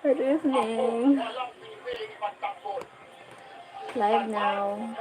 Good evening. Live now.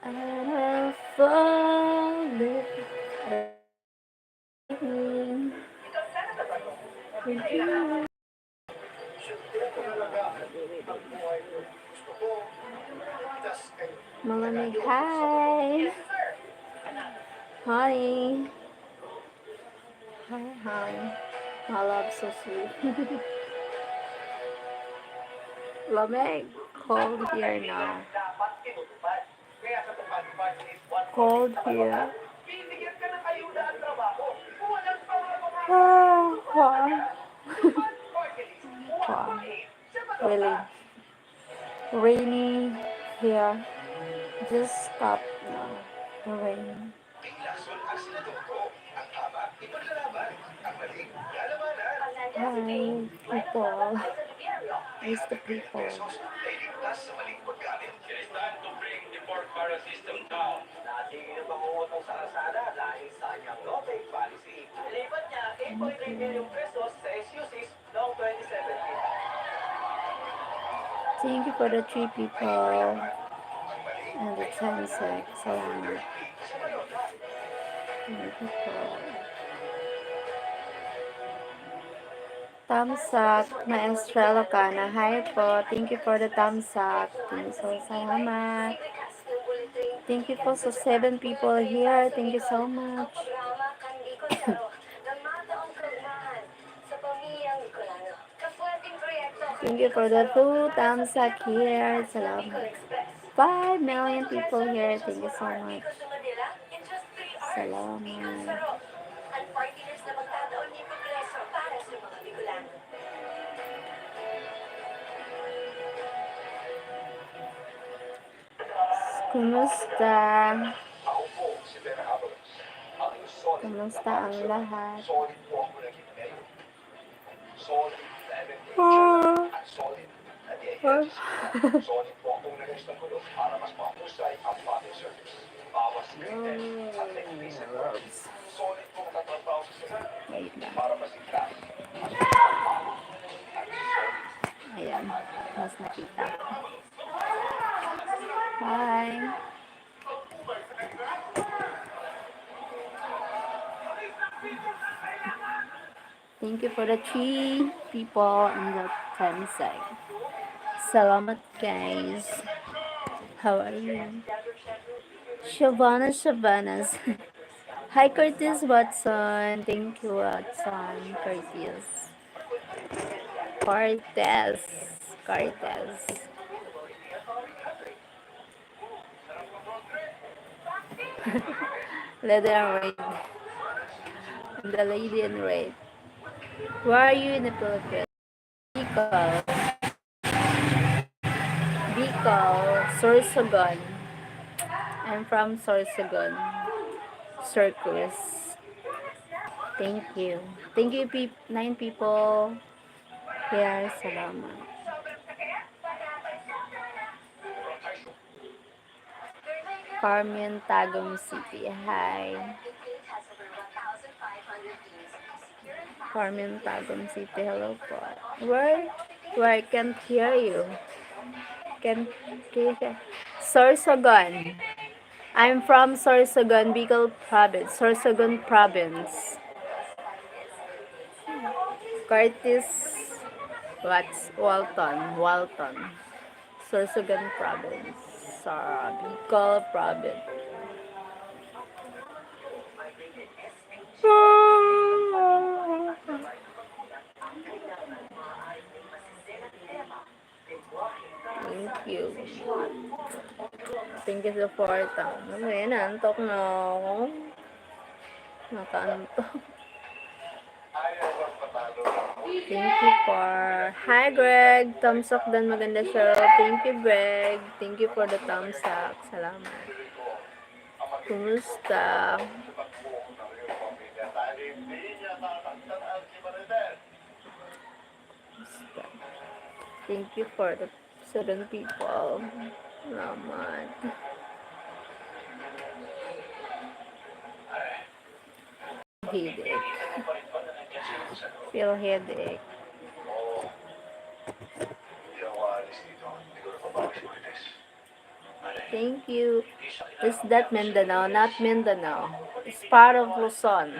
I'll fall malamig. Hi. Honey. Hi, honey. My love so sweet. Lamig. Cold here now. Cold here. Wow. Really. Rainy here. Just stop now. The rain. Hi, people. Where's the people? Thank you for the 3 people and the 10 sec. Salamat. 3 people. Thumbs up, Maestro Locana. Hi po. Thank you for the thumbs up. Thank you so salamat. Thank you for so 7 people here. Thank you so much. Thank you for the 2 thumbs up here. Salamat. 5 million people here. Thank you so much. Salamat. Kumusta? Kumusta ang lahat? Wait lang. Ayan, mas nakita. Hi. Thank you for the 3 people in the 10 side. Salamat guys. How are you? Shavana's. Hi Curtis Watson. Thank you Watson. Curtis. Cortez. Leather and red. The lady in red. Where are you in the Philippines? Bicol, Sorsogon. I'm from Sorsogon. Circus. Thank you. Thank you, 9 people. Here, salamat. Carmen, Tagum City. Hi. Carmen, Tagum City. Hello po. Where I can't hear you. Can't hear. Sorsogon. I'm from Sorsogon, Bicol Province. Sorsogon Province. Curtis Walton. Sorsogon Province. Bicol Province. Thank you. Thank you sa suporta. Okay, naantok na ako. Nakaantok. Thank you for... Hi, Greg. Thumbs up din. Maganda show. Thank you, Greg. Thank you for the thumbs up. Salamat. Kumusta? Thank you for the 7 people. Salamat. Headache. Feel headache. Thank you. Is that Mindanao? Not Mindanao. It's part of Luzon.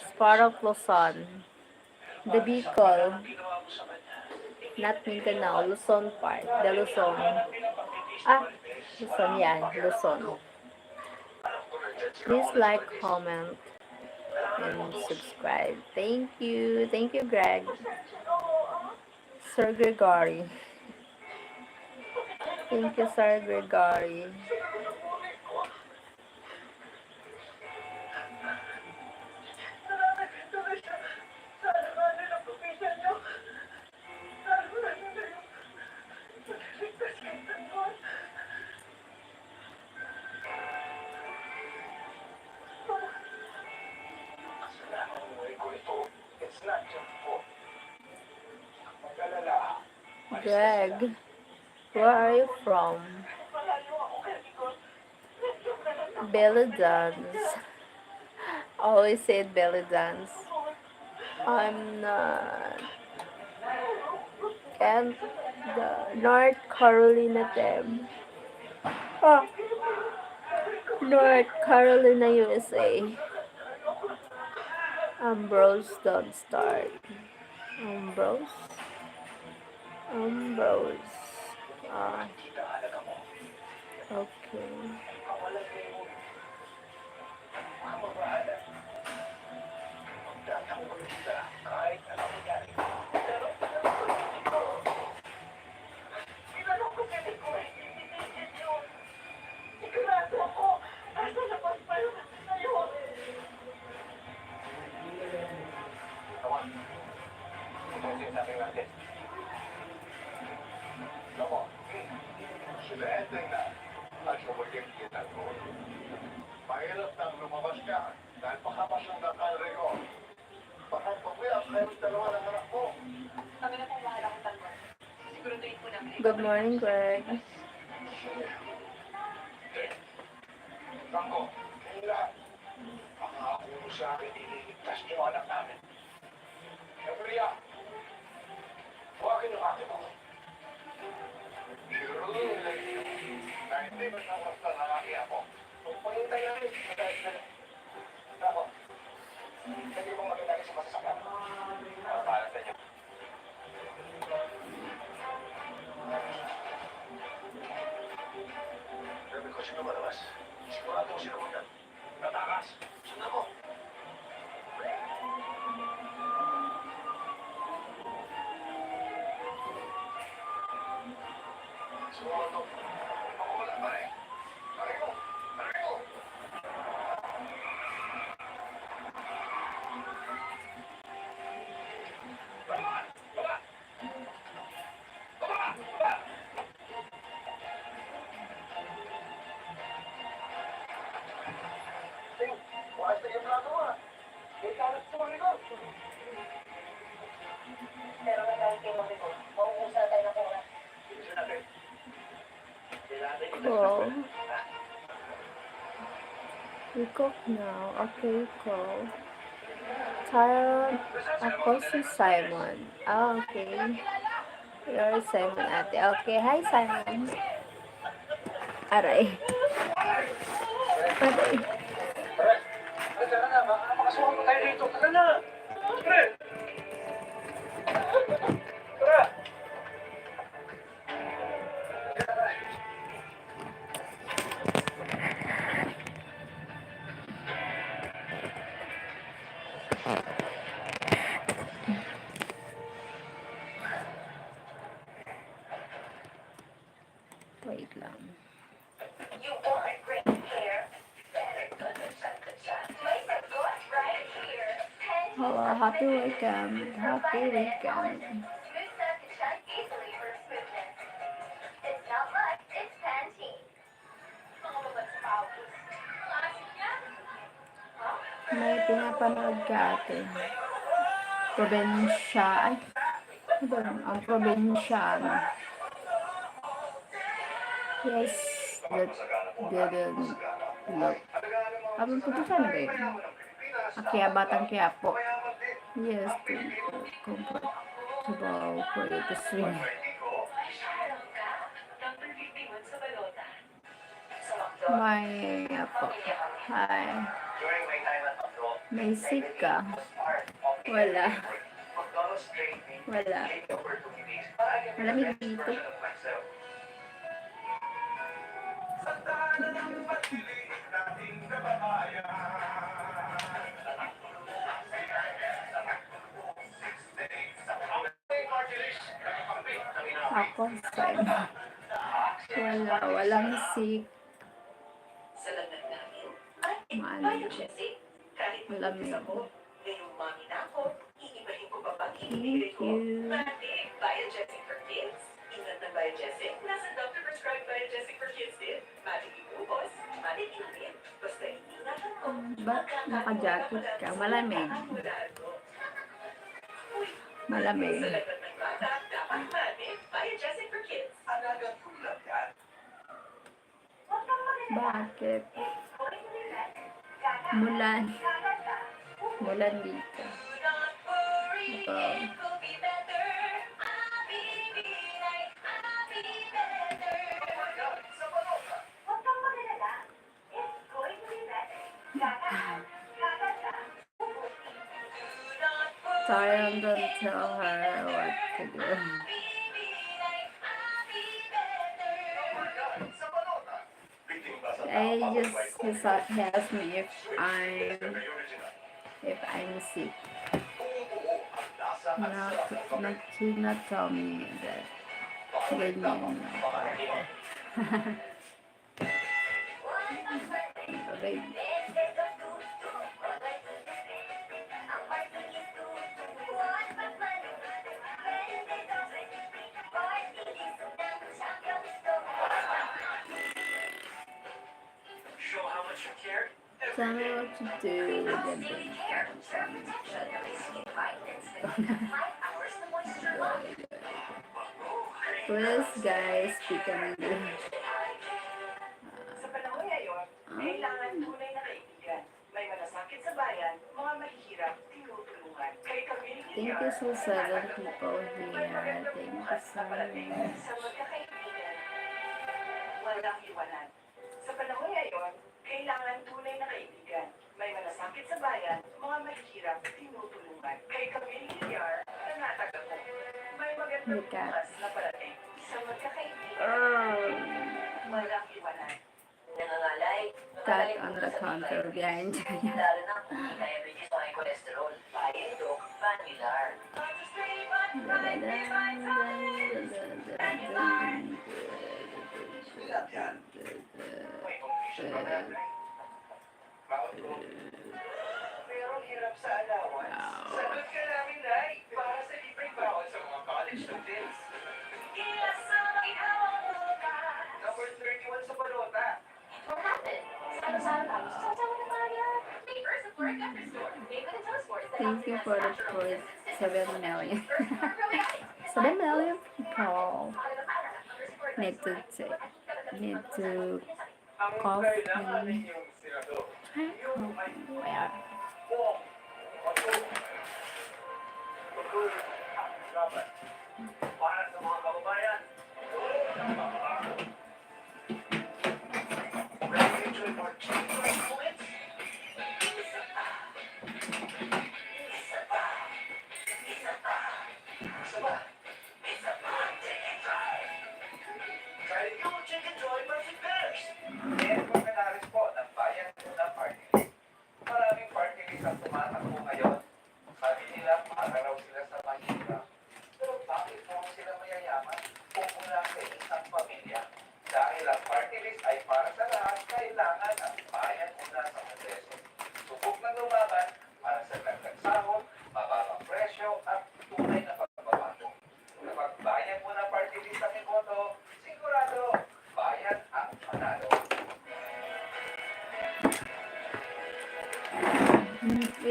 It's part of Luzon. The Bicol. Not Mindanao. Luzon part. The Luzon. Luzon yan. Luzon. Please like, comment, and subscribe. Thank you. Thank you, Greg. Sir Gregory. Thank you, Sir Gregory. Greg, where are you from? Belly dance. Always said belly dance. I'm not. And the North Carolina them. North Carolina, USA. Ambrose, don't start. Ambrose. Okay. Good morning, Greg. Cool. We cook now. Okay, cool. Tara, ako si Simon. Okay. You're Simon, ate. Okay, hi, Simon. Aray. Aray. Wait lang. Happy weekend. Happy weekend. May pinapanood ka ate. Probinsya. Ay, ano ba yun? Ang probinsyano. Yes, that didn't look. Abang po dyan ba yun? Kaya batang kaya po. Yes, comfortable for you to swim. May po. Hi. May sick ka? Wala. Wala. Malamig dito. Ako, fine. Walang sick. Malamig. Malamig. Thank you. Ba't naka-jacket ka? Malamig. Malamig. Bakit? Mulan. Mulan dito. Sorry, don't tell her what to do. He asked me if I'm sick. He not tell me that. Ganyan. Okay. Tell me what to do with the please guys, speak in English. Thank you so 7 people here. Thank you so much. Sa panahon ngayon, kailangan tunay na kaibigan. May malasakit sa bayan, mga mahihirap, tinutulungan. Kay Camille Villar, nanataga ko. May magandang bukas na parating. Sa magkakaibigan, walang iwanan. Nangangalay, Cat on the counter behind you. lalo na kung may diabetes o high cholesterol. Pailidok, Vanillar. Merong hirap sa allowance. Sagot ka namin, Nay. Para sa libreng bawal sa mga college students. Number 31 sa balota. What happened? Sama-sama tayo. Sama-sama na tayo. May first at work after store. May good intel sports that Thank you for the support. 7 million. 7 million people need to call me. Where? Para sa mga kababayan. Enjoy more cheese points. Maraming part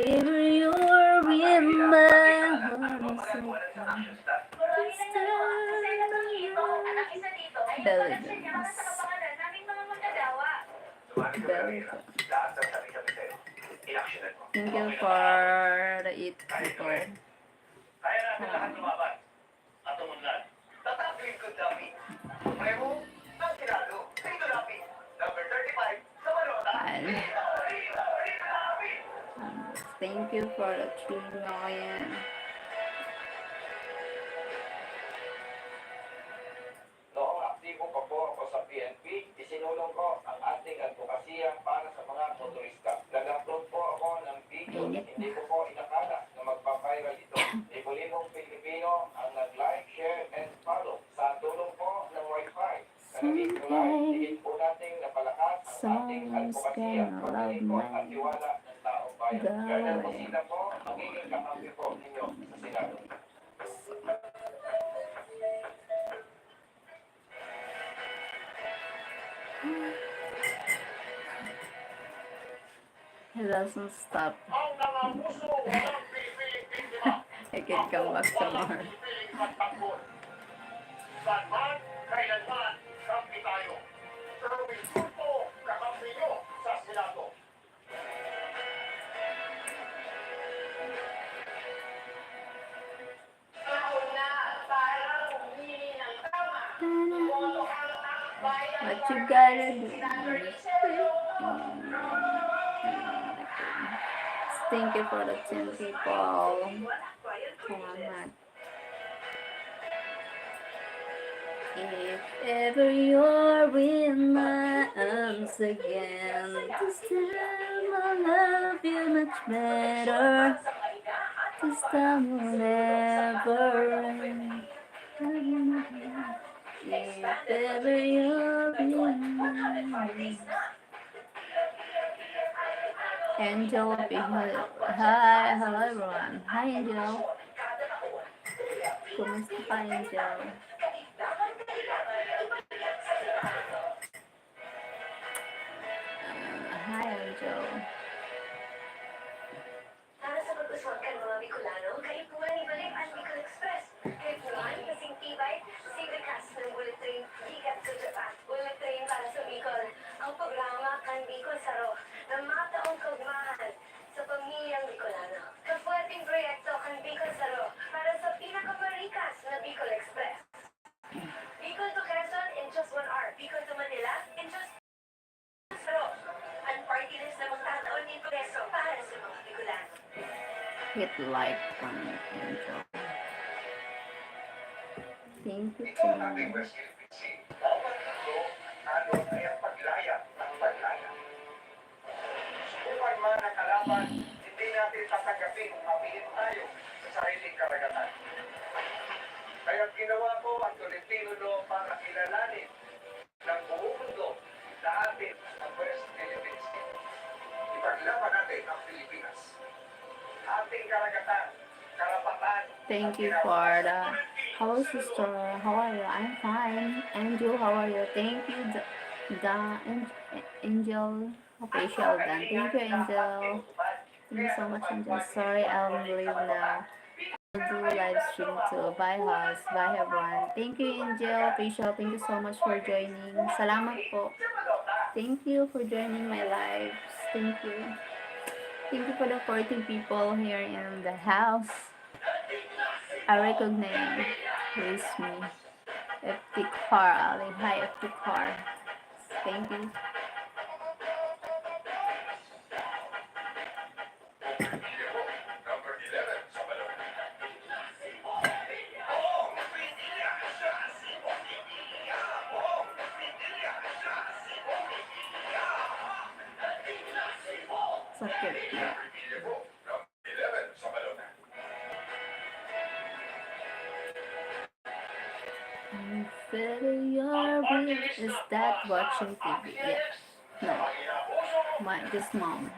ever you're in my arms again. This time, belly dance. Belly dance. Thank you for the 8 people. Kaya natin lahat lumaban at umunlad. Tatapin ko dami. Premo, ang tinalo. Dito namin. Number 35, sa Marota. And thank you for the 3 million. Noong aktibo pa po ako sa PNP, isinulong ko ang ating advokasya para sa mga motorista. Nag-upload po ako ng video. Hindi ko po inakala na magpa-viral ito. Libo-libong Pilipino ang nag-like, share, and follow. Sa tulong po ng Wi-Fi. Naging tulay, higit po nating napalakas ang ating advokasya, pagkalikot at tiwala ng taong bayan. Colonel Busita po, magiging kakampi po ninyo sa Senado. It doesn't stop. Ang nangamuso ng Pilipining biktima. I can come back tomorrow. Saan man, kailanman, kampi tayo. Erwin Tulfo, kakampi nyo sa Senado. Taon na para humili ng tama. What you gotta do? Thank you for the 10 people. Salamat. If ever you're in my arms again, this time I'll love you much better. This time will never end. If ever you're in my arms. Angel, hi, hello everyone. Hi Angel. Kumusta ka Angel? Hi Angel. Para sa pag-uswagan mga Bicolano, kaipuan ibalik ang Bicol Express. Kaipuan, kasing tibay, sigakas ng bullet train, higat sa Japan. Bullet train para sa Bicol. Ang programa kan Bicol Saro, na mga taong kaugmahan sa pamilyang Bicolano. Kafuerting proyekto kan Bicol Saro para sa pinakamarikas na Bicol Express. Bicol to Quezon in just 1 hour. Bicol to Manila in just Saro. Ang party list na magtataon ni Peso para sa mga Bicolano. Hit like on Angel. Thank you Ito ang so ating much. West PNP. Bawat mundo, ano ay ang paglaya ng paglaya. Subukan man ang kalaban, hindi natin tatanggapin kung mapilit tayo sa sariling karagatan. Kaya ginawa ko ang Tolentino Law para kilalanin ng buong mundo na atin ang West Philippine Sea. Ipaglaban natin ang Pilipinas. Ating karagatan, karapatan. Thank you for the hello sister. How are you? I'm fine. Angel, how are you? Thank you, Angel official Dan. Thank you, Angel. Thank you so much, Angel. Sorry, I'll leave now. I'll do live stream too. Bye, host. Bye, everyone. Thank you, Angel official. Thank you so much for joining. Salamat po. Thank you for joining my lives. Thank you. Thank you for the 14 people here in the house. I recognize it's me. FT Car, Ali. Hi, FT Car. Thank you. Number 11 sa balon. Sakit. Inferior is that watching TV? Yeah. No. This mom.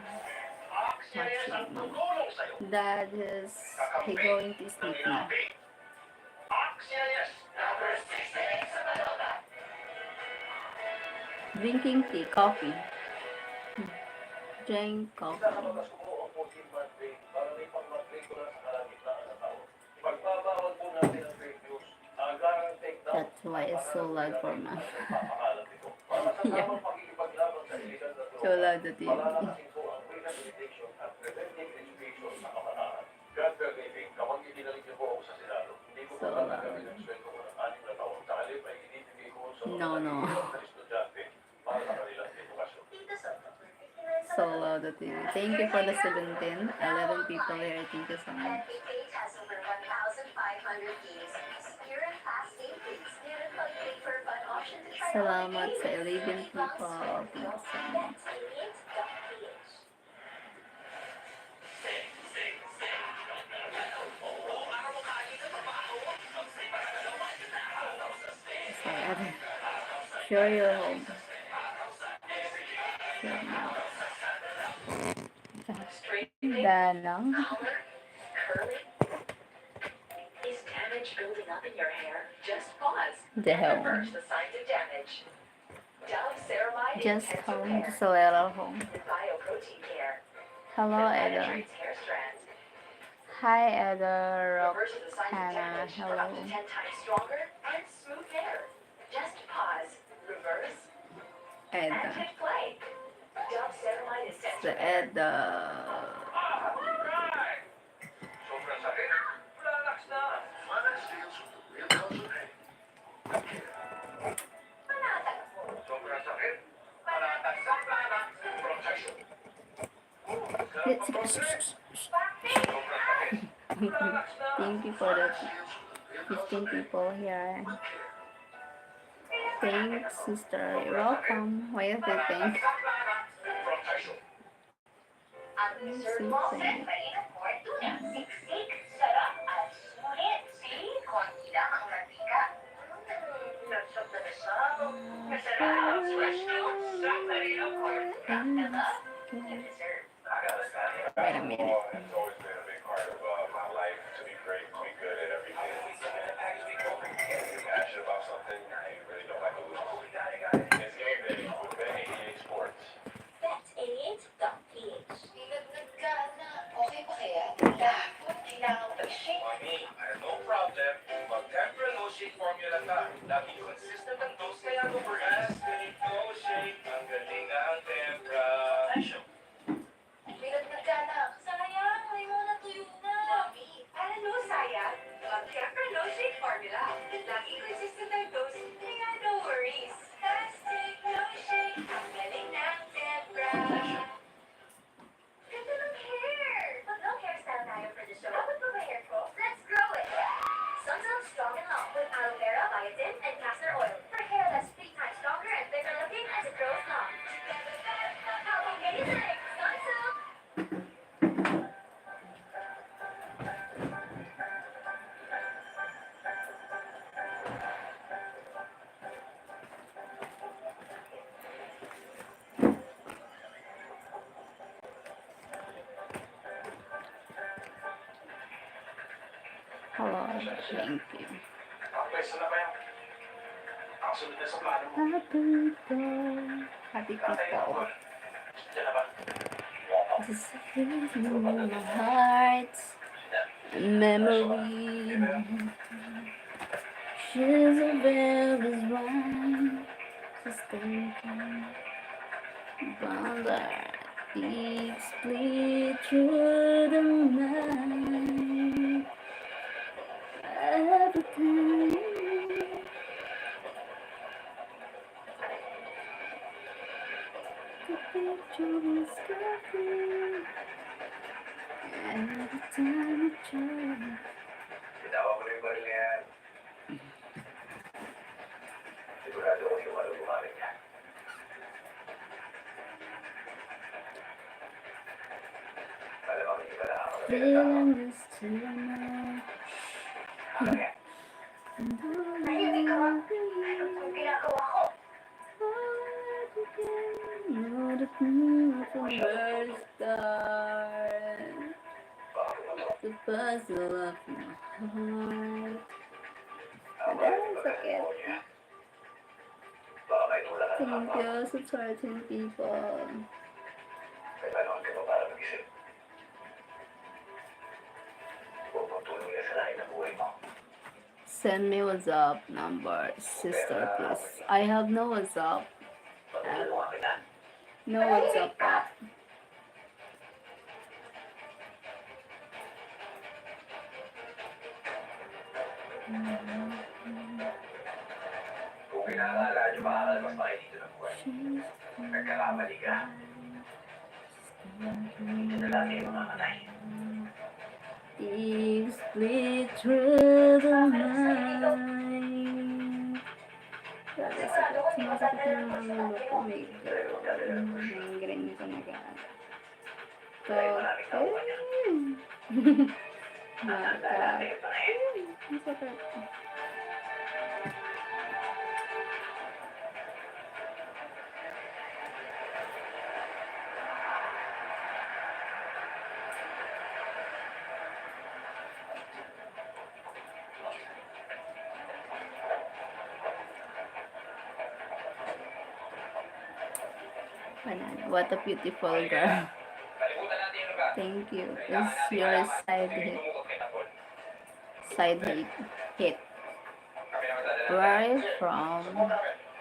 Watching mom. Dad is he going to sleep now. Drinking tea, coffee. Drink coffee. That's why it's so loud for me. Yeah. So loud the TV. So loud. No, no. So loud the TV. Thank you for the 17. 11 people here. Thank you so much. FA page has over 1,500 games. Secure and fast game plays. Meron pang paper fun option to try all the Salamat games. sa 11 people. Thank you so much. Bet88.ph. Sorry. Sheryl Ohm. Danang. Color, curling. Is damage building up in your hair? Just pause. Damn. Reverse the signs of damage. Dove Ceramide Just Intense come Repair to Solera Home. with Bioprotein Care Hello, that Eda. penetrates hair strands. Hi, Eda. Reverses the signs of Roxana. damage for Hello. up to 10 times stronger and smooth hair. Just pause, reverse, and Eda. hit play. Dove Ceramide Intense Sa Repair. Eda. Sobrang sakit. Relax na. Panatag po. Sobrang sakit. Panatag sa plana. Protection. Sobrang sakit. Relax na. Thank you for the 15 people here. Thanks, sister. You're welcome. Why is it thank? Protection. Ang dessert mo, mainit po, tuna. Siksik, sarap at sulit. See, konti lang ang mantika. Nasab na nasab. Masarap, fresh milk, sandali ang corn. Taga, yung dessert. Wait a minute. It's always been a big part of my life to be great, to be good at everything. If you're passionate about something, you really don't like to lose. It's game day with Bet88 Sports. Bet88.ph. Nagnagnag ka na. Okay pa kaya? Kailangan mag-shake. Mami, no problem. Mag-Tempra No Shake formula ka. Lagi consistent ang dose kaya go for Astig No Shake. Ang galing na ang Tempra. Nagnagnag ka na. Sayang, may mga tuyo na. Mami, para no sayang. Mag-Tempra No Shake formula. Lagi consistent ang dose kaya no worries. Astig No Shake. Ang galing ng Tempra. Ganda ng hair! Mag-long hairstyle tayo for the show. Dapat ba ba hair ko? Let's grow it! Sunsilk Strong and Long with aloe vera, biotin, and castor oil for hair that's 3 times stronger and thicker looking as it grows long. How amazing! Sunsilk! Hello. Thank you. Pwesto na ba yan? Ang sunod na sa plano mo. Happy people. Happy people. Diyan na ba? Just feels in my heart. A memory. She's a bell is one. Just thinking about that deep split through the night. Every time. The picture was coming. Every time I try. Bitawa mo na yung baril na yan. Sigurado ko yung ano bumalik niya. Malamang hindi ka na ako Feeling this too much. Tahimik ka ba? Anong ginagawa ko? Know the moon from first start. The puzzle of my heart. Ang sakit. Baka may tulak ka na Thank you, subscribing people. May panahon ka pa para mag-isip. Send me WhatsApp number, sister, please. I have no WhatsApp. Matulungan kita. No WhatsApp app. Kung kinakalaan yung makakalabas pa kayo dito ng buwan, nagkakamali ka. Dito na lang kayo mamamatay. If split through the night. Grabe, sakit. Sumasakit yung mga ulo ko. May migraine talaga. Dahil maraming tauhan niya. Natanda natin yung panahit. Ang sakit. Banana. What a beautiful girl. Kalimutan natin yung lugar. Thank you. It's your side hit. Side hit. Hit. Kami naman dala Where are you from?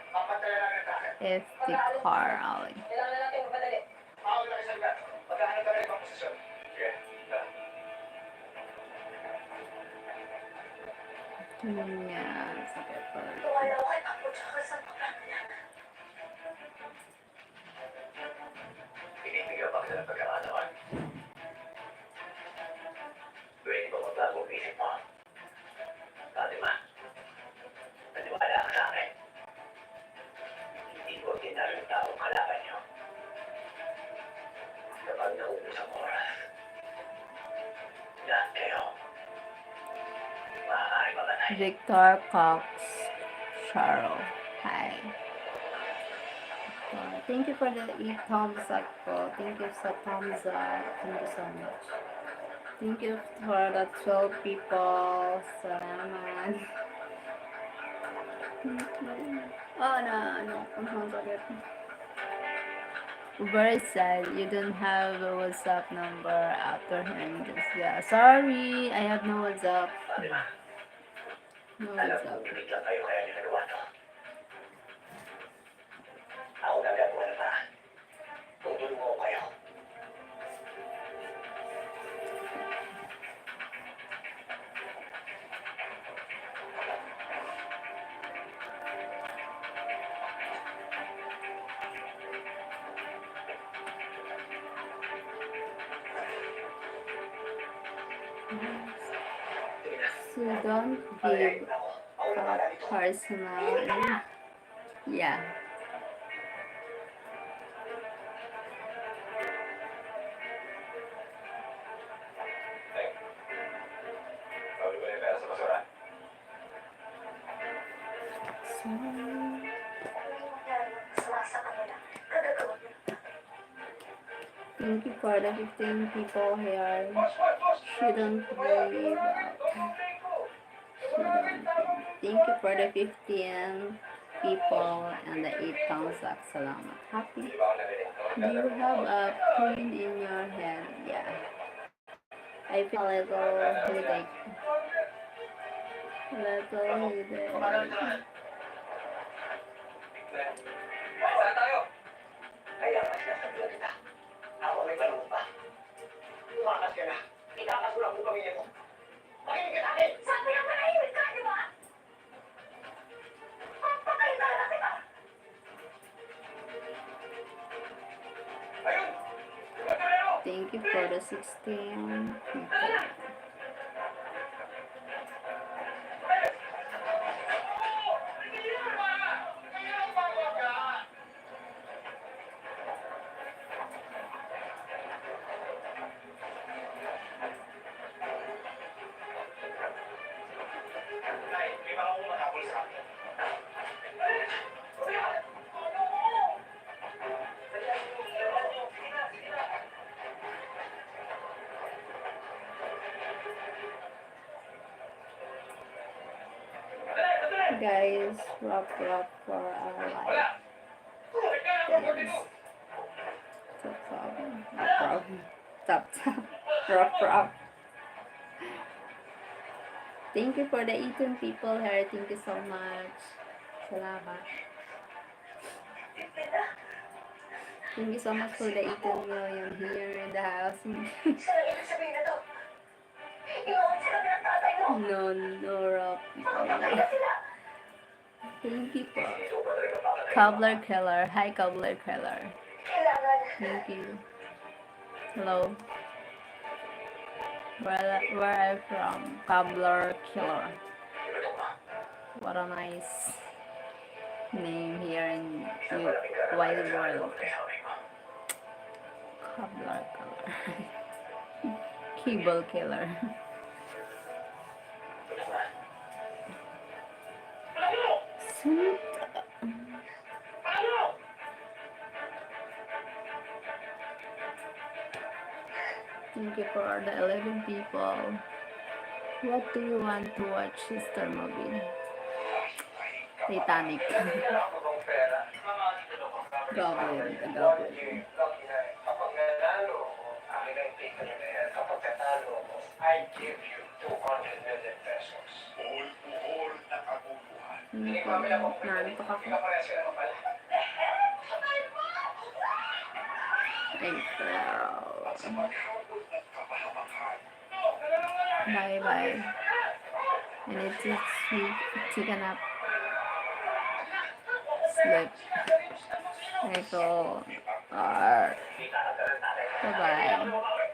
Papantayan namin sa akin. FT Car Alley. Kailangan natin magpadali. Ako na sa lugar. Maghahanap ka na ibang posisyon. Sige. Yeah, sakit pa. Tuwala ko kay Papo tsaka sa pagkakala niya. Pinipigyan pa kita ng pagkakataon. Pwede ba magbago ang isip mo? Fatima, naniwala ka sa akin. Hindi ko ordinaryong taong kalaban niyo. Kapag naubos ang oras, lahat kayo, maaari mamatay. Victor Cox Sheryl. Hi. Thank you for the 8 thumbs up po. Thank you sa thumbs up. Thank you so much. Thank you for the 12 people. Salamat. Oh no, ang sakit. Very sad. You don't have a WhatsApp number after him. Just, yeah. Sorry, I have no WhatsApp. Fatima, No alam WhatsApp. ko, biglang kayo kaya niyo nagawa to. Ako nagagawa na paraan. Tutulungan ko kayo. So don't give a personal. Yeah. Bawal ko na yung pera sa basura. So, Masama sa kanila. Kagagawa niyo. thank you for the 15 people here. Shouldn't believe Thank you for the 15 people and the 8 thumbs up. Salamat. Happy. Hindi ba ako narinig? Do you have a pain in your head? Yeah. I feel a little headache. Little headache. Saan tayo? Kaya mas nasabihan kita. Ako may tanong pa. Tumakas ka na. Ikakasulang mo pamilya mo. Makinig ka sa akin! Sabi na manahimik ka, di ba? Papatay na lang kita! Ayun! Pagkarero! Thank you for the 16 people. Nay, may mga umahabol sa akin. Guys, rock for our life. Guys. Tap. Rock. Thank you for the 18 people here. Thank you so much. Salamat. Thank you so much for the 18 million here in the house. Saan ang ibig sabihin na to? Iwan sila ng tatay mo! No, no, Rob. Ipapatay na sila! Thank you po. Cobbler Killer. Hi, Cobbler Killer. Kailangan. Thank you. Hello. Where are you from? Cobbler Killer. What a nice name here in the wide world. Cobbler Killer. Cable Killer. Sweet. Thank you for the 11 people. What do you want to watch, sister movie? Titanic. Goblin. The Goblin. I give you 200 million pesos. Nantok ako. Ay, girl. Bye. I need to take a nap. Sleep. I go. Bye-bye.